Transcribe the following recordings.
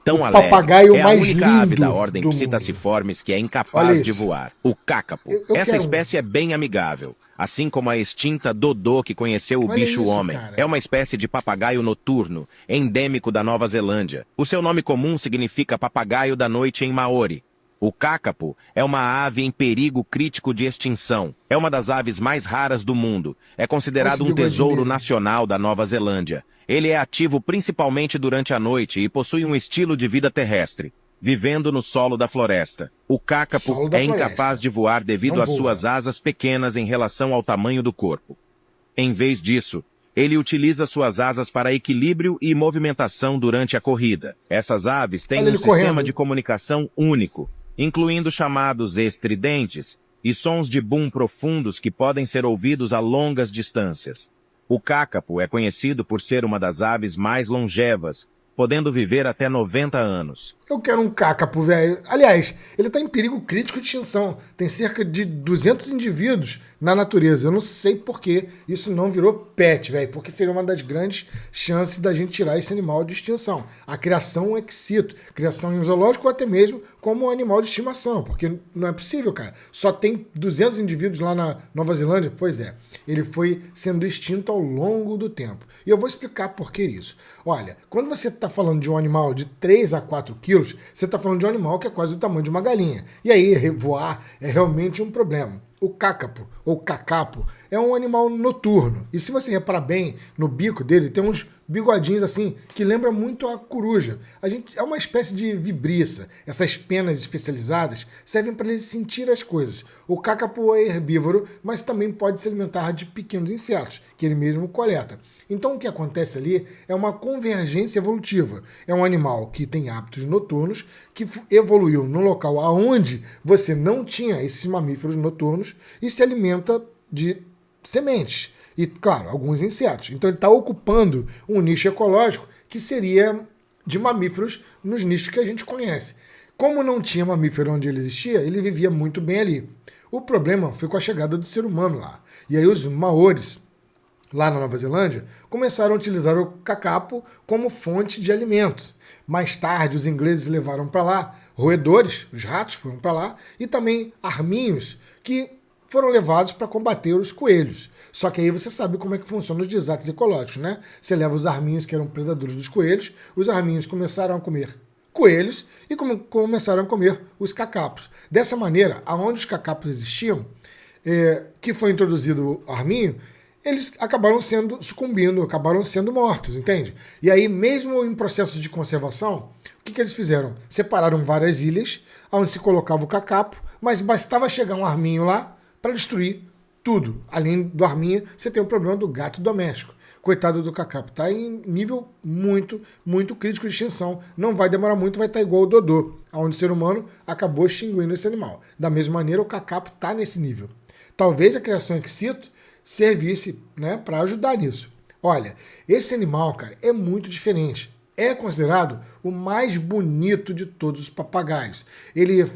tão o alegre. papagaio É a mais única ave lindo da ordem do Psittaciformes que é Olha incapaz de isso. voar. O cácapo. Eu Essa quero espécie é bem amigável, assim como a extinta Dodô que conheceu o Olha isso, bicho-homem. cara. É uma espécie de papagaio noturno, endêmico da Nova Zelândia. O seu nome comum significa papagaio da noite em Maori. O cácapo é uma ave em perigo crítico de extinção. É uma das aves mais raras do mundo. É Olha esse considerado um bigodinho tesouro dele. nacional da Nova Zelândia. Ele é ativo principalmente durante a noite e possui um estilo de vida terrestre, vivendo no solo da floresta. O cácapo Solo da é floresta. incapaz de voar devido Não às voa. suas asas pequenas em relação ao tamanho do corpo. Em vez disso, ele utiliza suas asas para equilíbrio e movimentação durante a corrida. Essas aves têm Olha um ele sistema correndo. de comunicação único, incluindo chamados estridentes e sons de boom profundos que podem ser ouvidos a longas distâncias. O cácapo é conhecido por ser uma das aves mais longevas, podendo viver até 90 anos. Eu quero um cácapo, velho. Aliás, ele está em perigo crítico de extinção. Tem cerca de 200 indivíduos na natureza. Eu não sei por que isso não virou pet, velho. Porque seria uma das grandes chances da gente tirar esse animal de extinção. A criação ex situ, criação em um zoológico ou até mesmo como um animal de estimação. Porque não é possível, cara. Só tem 200 indivíduos lá na Nova Zelândia? Pois é. Ele foi sendo extinto ao longo do tempo. E eu vou explicar por que isso. Olha, quando você está falando de um animal de 3 a 4 quilos, você está falando de um animal que é quase o tamanho de uma galinha. E aí, voar é realmente um problema. O cácapo, ou cacapo, é um animal noturno. E se você reparar bem no bico dele, tem uns bigodinhos assim, que lembra muito a coruja. É uma espécie de vibriça. Essas penas especializadas servem para ele sentir as coisas. O cácapo é herbívoro, mas também pode se alimentar de pequenos insetos, que ele mesmo coleta. Então o que acontece ali é uma convergência evolutiva. É um animal que tem hábitos noturnos, que evoluiu no local onde você não tinha esses mamíferos noturnos e se alimenta de sementes. E, claro, alguns insetos. Então ele está ocupando um nicho ecológico que seria de mamíferos nos nichos que a gente conhece. Como não tinha mamífero onde ele existia, ele vivia muito bem ali. O problema foi com a chegada do ser humano lá. E aí os maores, lá na Nova Zelândia, começaram a utilizar o cacapo como fonte de alimento. Mais tarde, os ingleses levaram para lá roedores, os ratos foram para lá, e também arminhos, que foram levados para combater os coelhos. Só que aí você sabe como é que funcionam os desates ecológicos, né? Você leva os arminhos que eram predadores dos coelhos, os arminhos começaram a comer coelhos e começaram a comer os cacapos. Dessa maneira, aonde os cacapos existiam, que foi introduzido o arminho, eles acabaram sucumbindo, acabaram sendo mortos, entende? E aí, mesmo em processos de conservação, o que eles fizeram? Separaram várias ilhas, onde se colocava o cacapo, mas bastava chegar um arminho lá para destruir tudo. Além do arminho, você tem o problema do gato doméstico. Coitado do cacapo, está em nível muito, muito crítico de extinção. Não vai demorar muito, vai estar igual o Dodô, onde o ser humano acabou extinguindo esse animal. Da mesma maneira, o cacapo está nesse nível. Talvez a criação ex situ servisse, né, para ajudar nisso. Olha, esse animal, cara, é muito diferente. É considerado o mais bonito de todos os papagaios. Ele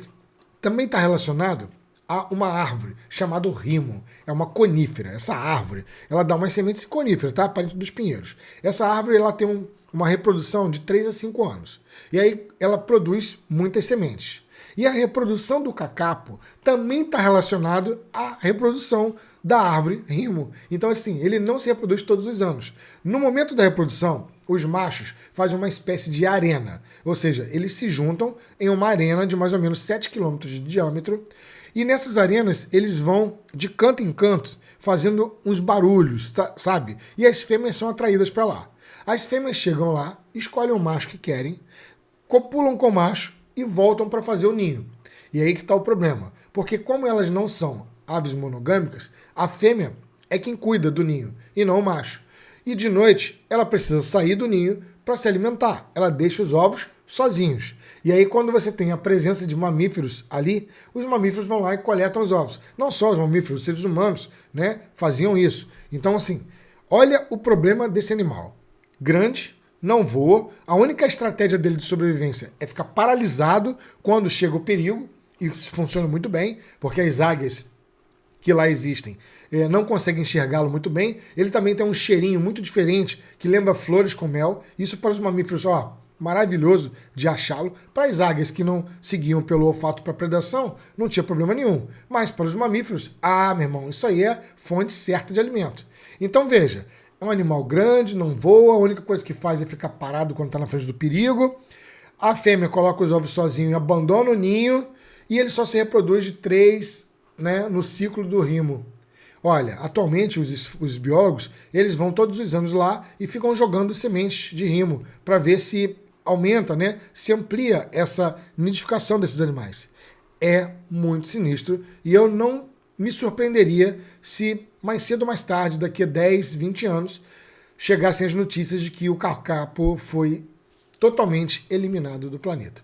também está relacionado a uma árvore chamada rimo. É uma conífera. Essa árvore, ela dá umas sementes coníferas, tá? Parente dos pinheiros. Essa árvore, ela tem uma reprodução de 3 a 5 anos. E aí ela produz muitas sementes. E a reprodução do cacapo também está relacionado à reprodução da árvore rimo. Então, assim, ele não se reproduz todos os anos. No momento da reprodução, os machos fazem uma espécie de arena. Ou seja, eles se juntam em uma arena de mais ou menos 7 km de diâmetro. E nessas arenas, eles vão de canto em canto, fazendo uns barulhos, sabe? E as fêmeas são atraídas para lá. As fêmeas chegam lá, escolhem o macho que querem, copulam com o macho e voltam para fazer o ninho. E aí que está o problema. Porque como elas não são aves monogâmicas, a fêmea é quem cuida do ninho e não o macho. E de noite, ela precisa sair do ninho para se alimentar. Ela deixa os ovos sozinhos. E aí, quando você tem a presença de mamíferos ali, os mamíferos vão lá e coletam os ovos. Não só os mamíferos, os seres humanos, né, faziam isso. Então, assim, olha o problema desse animal. Grande, não voa. A única estratégia dele de sobrevivência é ficar paralisado quando chega o perigo. E isso funciona muito bem, porque as águias que lá existem não conseguem enxergá-lo muito bem. Ele também tem um cheirinho muito diferente, que lembra flores com mel. Isso para os mamíferos, ó, maravilhoso de achá-lo. Para as águias que não seguiam pelo olfato para predação, não tinha problema nenhum. Mas para os mamíferos, meu irmão, isso aí é fonte certa de alimento. Então veja, é um animal grande, não voa, a única coisa que faz é ficar parado quando está na frente do perigo. A fêmea coloca os ovos sozinho e abandona o ninho, e ele só se reproduz de 3, né, no ciclo do rimo. Olha, atualmente os biólogos, eles vão todos os anos lá e ficam jogando sementes de rimo para ver se aumenta, né, se amplia essa nidificação desses animais. É muito sinistro e eu não me surpreenderia se mais cedo ou mais tarde, daqui a 10, 20 anos, chegassem as notícias de que o kakapo foi totalmente eliminado do planeta.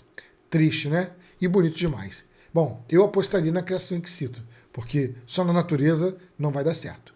Triste, né? E bonito demais. Bom, eu apostaria na criação in situ, porque só na natureza não vai dar certo.